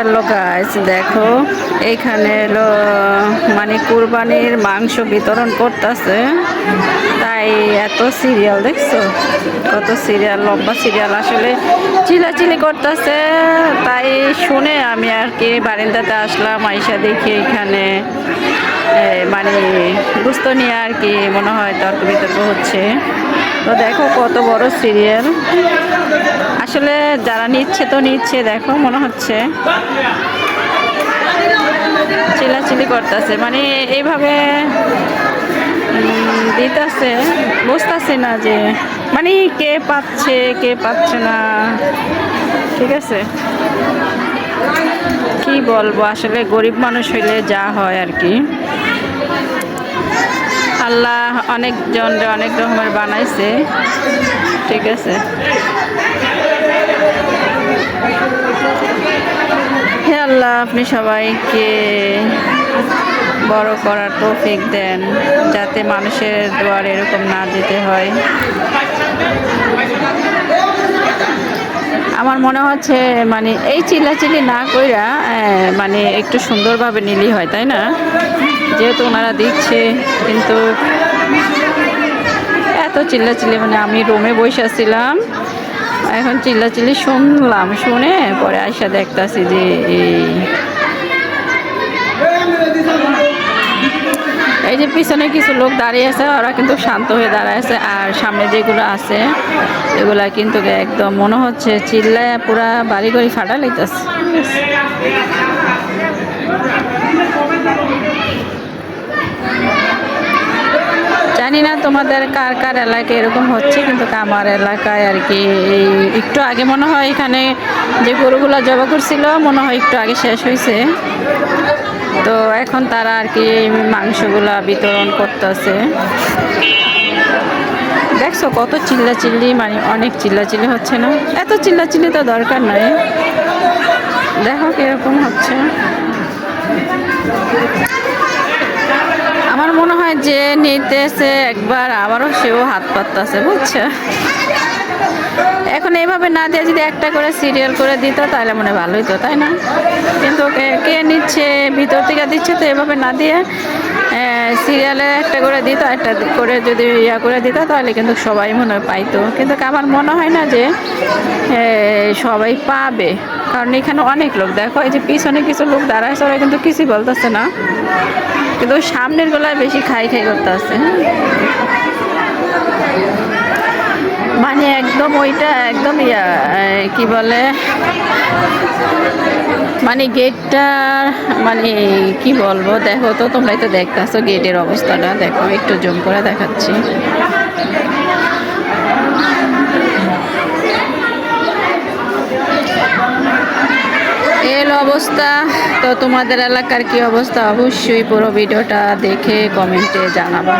Hello guys, দেখো এইখানে মানে কুরবানির মাংস বিতরণ করতেছে। তাই এত সিরিয়াল দেখছো, কত সিরিয়াল, লম্বা সিরিয়াল, আসলে চিলাচিলি করতেছে। তাই শুনে আমি আর কি বারিন্দাতে আসলাম, আইসা দেখি এখানে মানে গুস্ত নিয়ে আর কি মনে হয় তর্ক বিতর্ক হচ্ছে। তো দেখো কত বড় সিরিয়াল, আসলে যারা নিচ্ছে তো নিচ্ছে, দেখো মনে হচ্ছে চিল্লাচিল্লি করতেছে, মানে এইভাবে দিতেছে, বুঝতেছে না যে মানে কে পাচ্ছে কে পাচ্ছে না। ঠিক আছে, কি বলবো, আসলে গরিব মানুষ হইলে যা হয় আর কি। আল্লাহ অনেকজন অনেক রকমের বানাইছে। ঠিক আছে, হে আল্লাহ, আপনি সবাইকে বড় করার তৌফিক দেন, যাতে মানুষের দুয়ার এরকম না যেতে হয়। আমার মনে হচ্ছে মানে এই চিল্লাচিল্লি না কইরা মানে একটু সুন্দরভাবে নিলি হয়, তাই না? যেহেতু ওনারা দিচ্ছে, কিন্তু এত চিল্লাচিল্লি, মানে আমি রুমে বসেছিলাম, এখন চিল্লাচিল্লি শুনলাম, শুনে পরে আইসা দেখতাছি যে এই যে পিছনে কিছু লোক দাঁড়িয়ে আছে, ওরা কিন্তু শান্ত হয়ে দাঁড়ায় আছে, আর সামনে যেগুলো আছে এগুলা কিন্তু একদম মনে হচ্ছে চিল্লায় পুরা বাড়ি বাড়ি ফাটা লাইতেছে। জানি না তোমাদের কার কার এলাকায় এরকম হচ্ছে, কিন্তু আমার এলাকায় আর কি এই একটু আগে মনে হয় এখানে যে গরুগুলা জবা করছিল মনে হয় একটু আগে শেষ হয়েছে। তো এখন তারা আর কি মাংসগুলা বিতরণ করতেছে। দেখছো কত চিল্লাচিল্লি, মানে অনেক চিল্লাচিল্লি হচ্ছে না? এত চিল্লাচিল্লি তো দরকার নাই, দেখো কিরকম হচ্ছে। আমার মনে হয় যে নিতেছে একবার আবারও সেও হাত পাততেছে, বুঝছো? এখন এইভাবে না দিয়ে যদি একটা করে সিরিয়াল করে দিত তাহলে মনে ভালো হতো, তাই না? কিন্তু কে নিচ্ছে, ভিতর থেকে দিচ্ছে, তো এভাবে না দিয়ে সিরিয়ালে একটা করে দিত, একটা করে যদি ইয়া করে দিত তাহলে কিন্তু সবাই মনে হয় পাইতো। কিন্তু আমার মনে হয় না যে সবাই পাবে, কারণ এখানে অনেক লোক, দেখো এই যে পিছনে কিছু লোক দাঁড়ায়, ওরা কিন্তু কিছুই বলতেছে না, কিন্তু সামনের গলায় বেশি খাই খাই করতে আছে। মানে একদম ওইটা একদম ইয়া কি বলে, মানে গেটটা, মানে কি বলবো, দেখো তো তোমরাই তো দেখতেছো গেটের অবস্থাটা, দেখো একটু জুম করে দেখাচ্ছি। এর অবস্থা। তো তোমাদের এলাকার কি অবস্থা অবশ্যই পুরো ভিডিওটা দেখে কমেন্টে জানাবা।